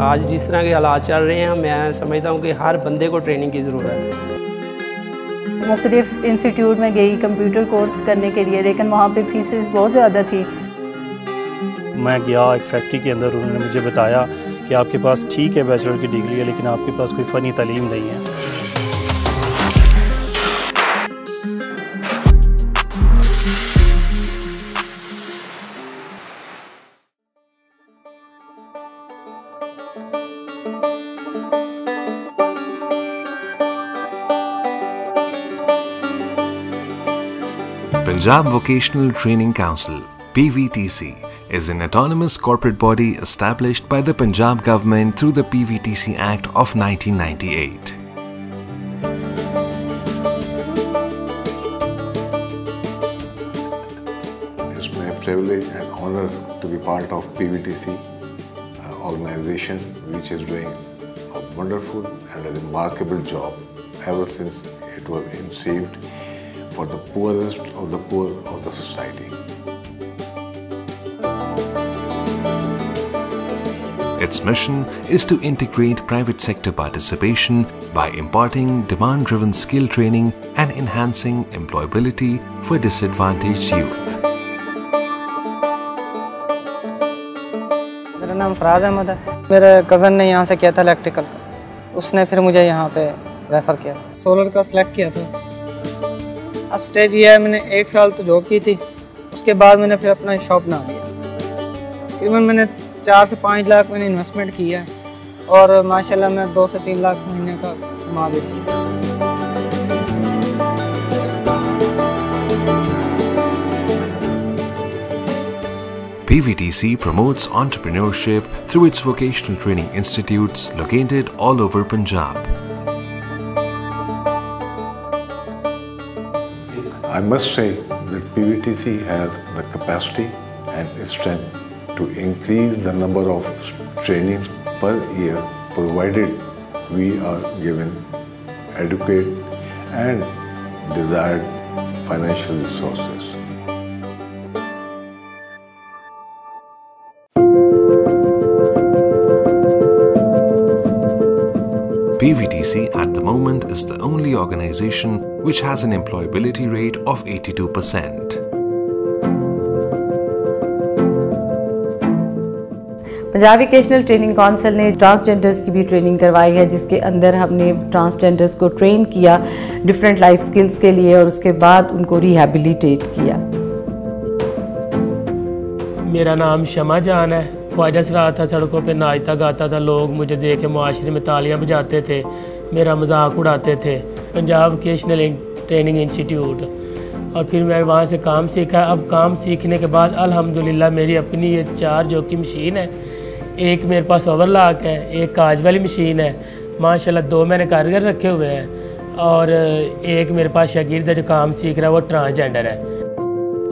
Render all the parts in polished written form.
आज जिस तरह के हालात चल रहे हैं, मैं समझता हूँ कि हर बंदे को ट्रेनिंग की ज़रूरत है। मुख्तलिफ इंस्टीट्यूट में गई कंप्यूटर कोर्स करने के लिए, लेकिन वहाँ पे फीसेस बहुत ज़्यादा थी। मैं गया एक फैक्ट्री के अंदर, उन्होंने मुझे बताया कि आपके पास ठीक है बैचलर की डिग्री है, लेकिन आपके पास कोई फ़नी तालीम नहीं है। Punjab Vocational Training Council (PVTC) is an autonomous corporate body established by the Punjab government through the PVTC Act of 1998. It's my privilege and honor to be part of PVTC organization, which is doing a wonderful and a remarkable job ever since it was conceived for the poorest of the poor of the society. Its mission is to integrate private sector participation by imparting demand-driven skill training and enhancing employability for disadvantaged youth. मेरा नाम फराज अहमद है। मेरे cousin ने यहाँ से किया था electrical का, उसने फिर मुझे यहाँ पे रेफ़र किया। सोलर का सिलेक्ट किया था। अब स्टेज ये है, मैंने 1 साल तो जॉब की थी, उसके बाद मैंने फिर अपना शॉप बना लिया। तकरीबन मैंने 4 से 5 लाख मैंने इन्वेस्टमेंट किया है और माशाल्लाह मैं 2 से 3 लाख महीने का कमा लेती हूँ। PVTC promotes entrepreneurship through its vocational training institutes located all over Punjab. I must say that PVTC has the capacity and strength to increase the number of trainings per year, provided we are given adequate and desired financial resources. PVTC at the moment is the only organization which has an employability rate of 82%. Punjab vocational training council ने transgenders की भी training करवाई है, जिसके अंदर हमने transgenders को train किया डिफरेंट लाइफ स्किल्स के लिए और उसके बाद उनको रिहैबिलिटेट किया। मेरा नाम शमा जान है। ख्वाजा रहा था, सड़कों पे नाचता गाता था, लोग मुझे देख के मुआशरे में तालियां बजाते थे, मेरा मजाक उड़ाते थे। पंजाब वोकेशनल ट्रेनिंग इंस्टीट्यूट, और फिर मैं वहाँ से काम सीखा। अब काम सीखने के बाद अल्हम्दुलिल्लाह मेरी अपनी ये 4 जो की मशीन है, एक मेरे पास ओवरलॉक है, एक काज वाली मशीन है, माशाल्लाह 2 मैंने कारीगर रखे हुए हैं और एक मेरे पास शागिर्द है जो काम सीख रहा है, वो ट्रांसजेंडर है।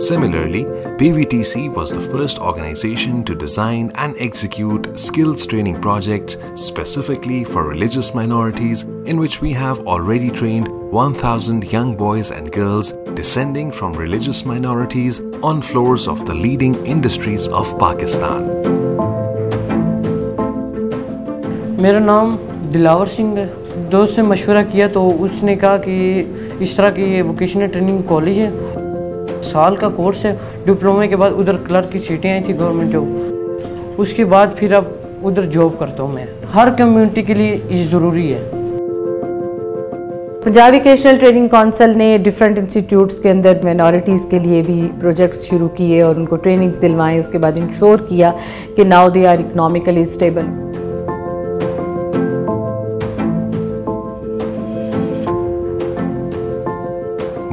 Similarly, PVTC was the first organization to design and execute skills training projects specifically for religious minorities, in which we have already trained 1,000 young boys and girls descending from religious minorities on floors of the leading industries of Pakistan. मेरा नाम दिलावर सिंह है। दोस्त से मशवरा किया तो उसने कहा कि इस तरह की ये वोकेशनल ट्रेनिंग कॉलेज है, साल का कोर्स है, डिप्लोमे के बाद उधर क्लर्क की सीटें आई थी गवर्नमेंट जॉब, उसके बाद फिर अब उधर जॉब करता हूँ मैं। हर कम्युनिटी के लिए ये ज़रूरी है। पंजाब वोकेशनल ट्रेनिंग काउंसिल ने डिफरेंट इंस्टीट्यूट्स के अंदर माइनॉरिटीज़ के लिए भी प्रोजेक्ट्स शुरू किए और उनको ट्रेनिंग्स दिलवाएं, उसके बाद इंश्योर किया कि now they are economically stable.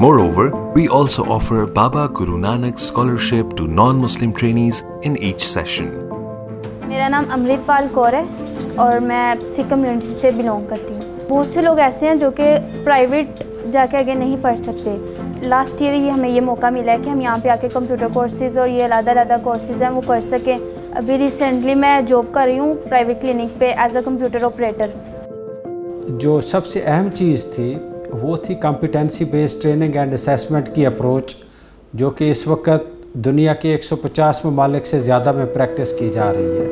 Moreover, we also offer Baba Guru Nanak Scholarship to non-Muslim trainees in each session. मेरा नाम अमृतपाल कौर है और मैं सिख कम्युनिटी से बिलोंग करती हूँ। बहुत से लोग ऐसे हैं जो कि प्राइवेट जाके आगे नहीं पढ़ सकते। लास्ट ईयर ही हमें ये मौका मिला है कि हम यहाँ पे आके कंप्यूटर कोर्सेज़ और ये अलग-अलग कोर्सेज़ हैं वो कर सकें। अभी रिसेंटली मैं जॉब कर रही हूँ प्राइवेट क्लिनिक पे एज अ कंप्यूटर ऑपरेटर। जो सबसे अहम चीज़ थी वो थी competency based training and assessment की अप्रोच, जो कि इस वक्त दुनिया के 150 ममालिक से ज़्यादा में प्रैक्टिस की जा रही है।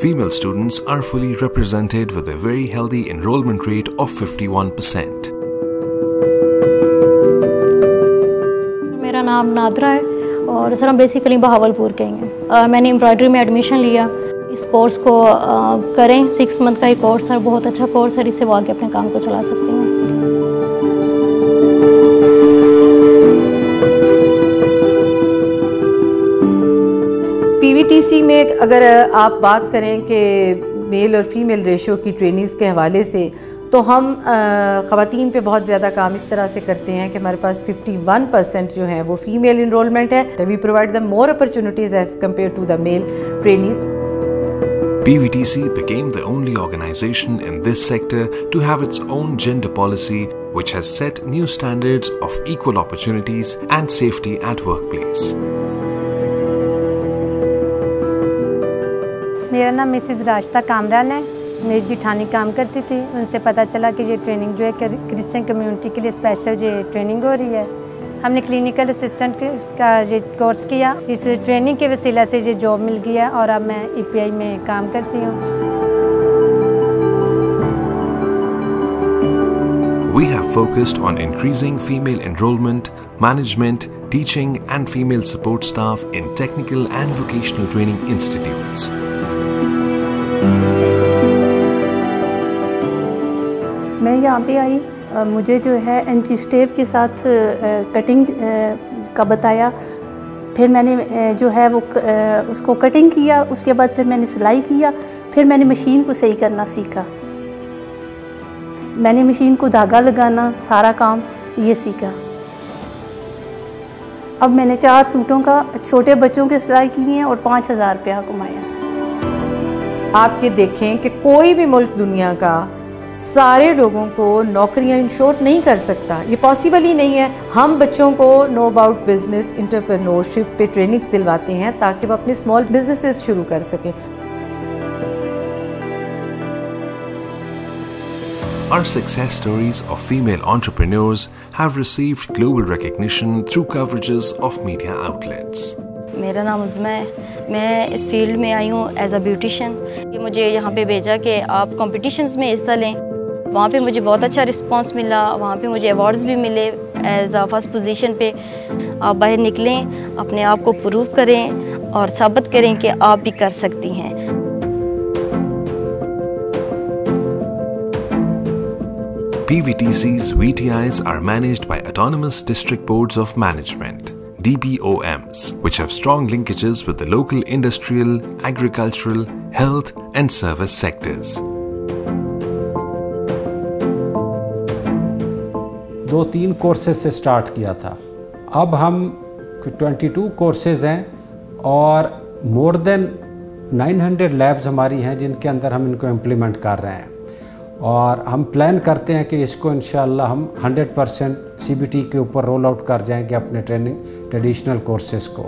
female students are fully represented with a very healthy enrollment rate of 51%. मेरा नाम नादरा है और सर हम बेसिकली बहावलपुर के हैं। मैंने एम्ब्रॉयडरी में एडमिशन लिया। इस कोर्स को करें, 6 मंथ का ही कोर्स है, बहुत अच्छा कोर्स है, इससे वो आगे अपने काम को चला सकते हैं। पीवीटीसी में अगर आप बात करें कि मेल और फीमेल रेशो की ट्रेनिंग्स के हवाले से, तो हम ख़वातीन पे बहुत ज़्यादा काम इस तरह से करते हैं कि हमारे पास 51% जो है वो फीमेल इनरोलमेंट है। We provide the more opportunities as compare to the male trainees. PVTC became the only organization in this sector to have its own gender policy, which has set new standards of equal opportunities and safety at workplace. मेरा नाम Mrs Rashida Kamran है। मेरी जिठानी काम करती थी, उनसे पता चला कि ये ट्रेनिंग जो है क्रिश्चियन कम्युनिटी के लिए स्पेशल ये ट्रेनिंग हो रही है। हमने क्लिनिकल असिस्टेंट का ये कोर्स किया। इस ट्रेनिंग के वसीला से ये जॉब मिल गया और अब मैं EPI में काम करती हूँ। We have focused on increasing female enrollment, management, teaching and female support staff in technical and vocational training institutes. मैं यहाँ पे आई, मुझे जो है एंची स्टेप के साथ कटिंग का बताया। फिर मैंने जो है वो उसको कटिंग किया, उसके बाद फिर मैंने सिलाई किया, फिर मैंने मशीन को सही करना सीखा। मैंने मशीन को धागा लगाना सारा काम ये सीखा। अब मैंने 4 सूटों का छोटे बच्चों के सिलाई की हैं और 5000 रुपया कमाया। आप ये देखें कि कोई भी मुल्क दुनिया का सारे लोगों को नौकरियां इंश्योर नहीं कर सकता, ये पॉसिबल ही नहीं है। हम बच्चों को नो अबाउट बिजनेस, एंटरप्रेन्योरशिप पे ट्रेनिंग्स दिलवाते हैं ताकि वो अपने स्मॉल बिजनेसेस शुरू कर सकें। Our success stories of female entrepreneurs have received global recognition through coverages of media outlets. मेरा नाम उज़्मा है। मैं इस फील्ड में आई हूँ एज अ ब्यूटिशन। मुझे यहाँ पे भेजा कि आप कॉम्पिटिशन्स में हिस्सा लें। वहाँ पे मुझे बहुत अच्छा रिस्पांस मिला, वहाँ पे मुझे अवार्ड्स भी मिले एज अ फर्स्ट पोजीशन पे। आप बाहर निकलें, अपने आप को प्रूव करें और साबित करें कि आप भी कर सकती हैं। PVTC's VTIs are managed by Autonomous District Boards of Management, DBOMs, which have strong linkages with the local industrial, agricultural, health and service sectors. 2-3 courses से स्टार्ट किया था। अब हम 22 कोर्सेज हैं और मोर देन 900 लैब्स हमारी हैं जिनके अंदर हम इनको इम्प्लीमेंट कर रहे हैं। और हम प्लान करते हैं कि इसको इंशाअल्लाह हम 100% CBT के ऊपर रोल आउट कर जाएंगे अपने ट्रेडिशनल कोर्सेज को।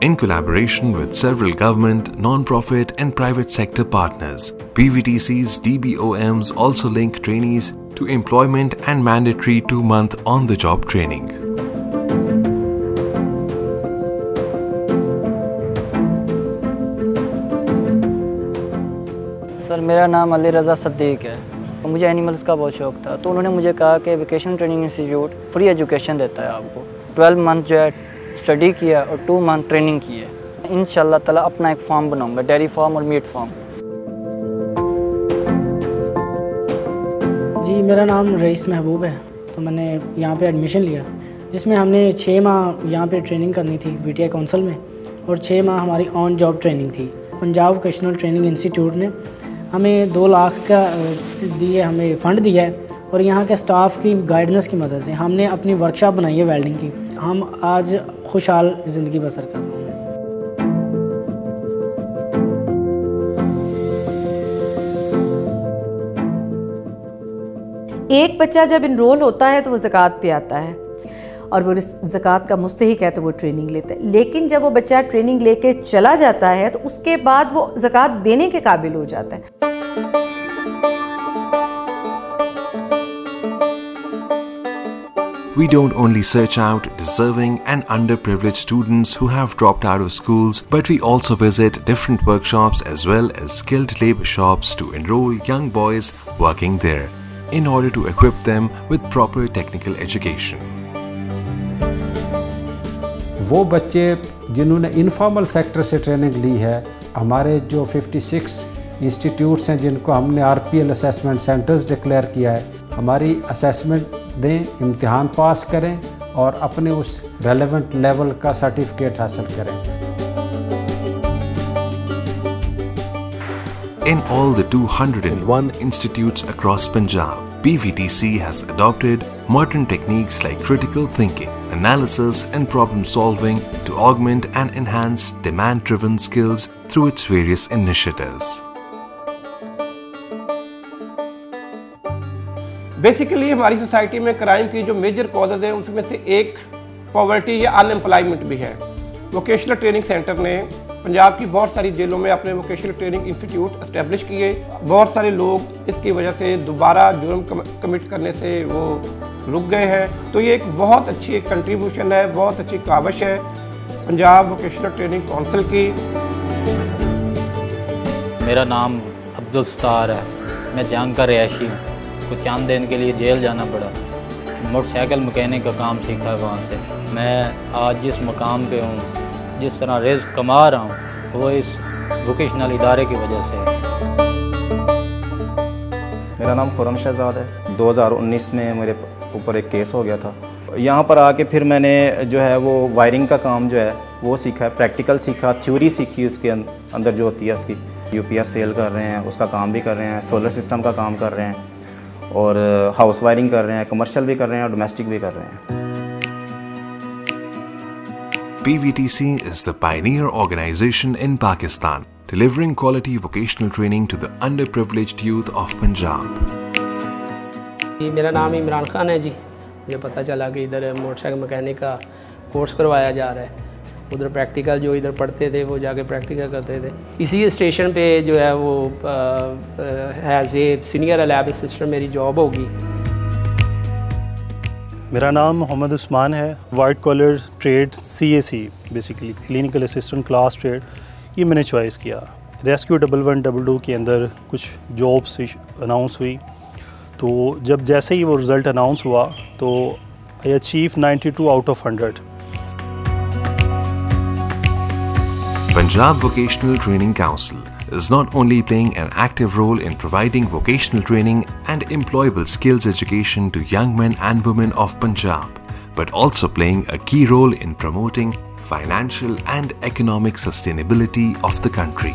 In collaboration with several government, non-profit and private sector partners, PVTC's DBOMs also link trainees to employment and mandatory 2-month on-the-job training. Sir मेरा नाम अली रज़ा सद्दीक है। तो मुझे एनिमल्स का बहुत शौक़ था, तो उन्होंने मुझे कहा कि vocational training institute free education देता है आपको। 12 मंथ जो है स्टडी किया और 2 मंथ ट्रेनिंग की है। इंशाअल्लाह ताला अपना एक फार्म बनाऊंगा, डेयरी फार्म और मीट फार्म। जी मेरा नाम रईस महबूब है। तो मैंने यहाँ पे एडमिशन लिया, जिसमें हमने 6 माह यहाँ पे ट्रेनिंग करनी थी VTI काउंसिल में, और 6 माह हमारी ऑन जॉब ट्रेनिंग थी। पंजाब वोकेशनल ट्रेनिंग इंस्टीट्यूट ने हमें 2 लाख का हमें फ़ंड दिया है, और यहाँ के स्टाफ की गाइडेंस की मदद से हमने अपनी वर्कशॉप बनाई है वेल्डिंग की। हम आज खुशहाल ज़िंदगी बसर कर रहे हैं। एक बच्चा जब इनरोल होता है तो वो ज़कात पे आता है और वो ज़कात का मुस्तहिक है तो वो ट्रेनिंग लेता है। लेकिन जब वो बच्चा ट्रेनिंग लेके चला जाता है तो उसके बाद वो ज़कात देने के काबिल हो जाता है। we don't only search out deserving and underprivileged students who have dropped out of schools, but we also visit different workshops as well as skilled labor shops to enroll young boys working there in order to equip them with proper technical education. वो बच्चे जिन्होंने informal sector से training ली है, हमारे जो 56 institutes हैं जिनको हमने RPL असेसमेंट सेंटर्स डिक्लेयर किया है, हमारी असेसमेंट दें, इम्तिहान पास करें और अपने उस रेलेवेंट लेवल का सर्टिफिकेट हासिल करें। In all the 201 institutes across Punjab, PVTC has adopted modern techniques like critical thinking, analysis and problem solving to augment and enhance demand-driven skills through its various initiatives. Basically हमारी society में crime की जो major causes हैं उसमें से एक poverty या unemployment भी है। वोकेशनल ट्रेनिंग सेंटर ने पंजाब की बहुत सारी जेलों में अपने वोकेशनल ट्रेनिंग इंस्टीट्यूट एस्टेब्लिश किए। बहुत सारे लोग इसकी वजह से दोबारा जुर्म कमिट करने से वो रुक गए हैं। तो ये एक बहुत अच्छी एक कंट्रीब्यूशन है, बहुत अच्छी काविश है पंजाब वोकेशनल ट्रेनिंग काउंसिल की। मेरा नाम अब्दुल सत्तार है, मैं जंग का रिहायशी हूँ। कुछ चंद दिन के लिए जेल जाना पड़ा। मोटरसाइकिल मैकेनिक का काम सीखा है वहाँ से। मैं आज जिस मकाम पे हूँ, जिस तरह रिज़्क़ कमा रहा हूँ, वो इस वोकेशनल इदारे की वजह से। मेरा नाम खुरम शहजाद है। 2019 में मेरे ऊपर एक केस हो गया था। यहाँ पर आके फिर मैंने जो है वो वायरिंग का काम जो है वो सीखा है, प्रैक्टिकल सीखा, थ्योरी सीखी उसके अंदर जो होती है उसकी। UPS सेल कर रहे हैं, उसका काम भी कर रहे हैं, सोलर सिस्टम का काम कर रहे हैं और हाउस वायरिंग कर रहे हैं, कमर्शियल भी कर रहे हैं और डोमेस्टिक भी कर रहे हैं। PVTC is the pioneer organization in Pakistan, delivering quality vocational training to the underprivileged youth of Punjab. मेरा नाम इमरान खान है जी। मुझे पता चला कि इधर मोटरसाइकिल मैकेनिक का कोर्स करवाया जा रहा है। उधर प्रैक्टिकल जो इधर पढ़ते थे वो जाके प्रैक्टिकल करते थे। इसी स्टेशन पे जो है वो as a senior lab assistant मेरी जॉब होगी। मेरा नाम मोहम्मद उस्मान है। White collar trade CAC basically clinical assistant class trade, ये मैंने चॉइस किया। रेस्क्यू 1112 के अंदर कुछ जॉब्स अनाउंस हुई, तो जब जैसे ही वो रिज़ल्ट अनाउंस हुआ तो I achieve 92 out of 100। Punjab Vocational Training Council is not only playing an active role in providing vocational training and employable skills education to young men and women of Punjab, but also playing a key role in promoting financial and economic sustainability of the country.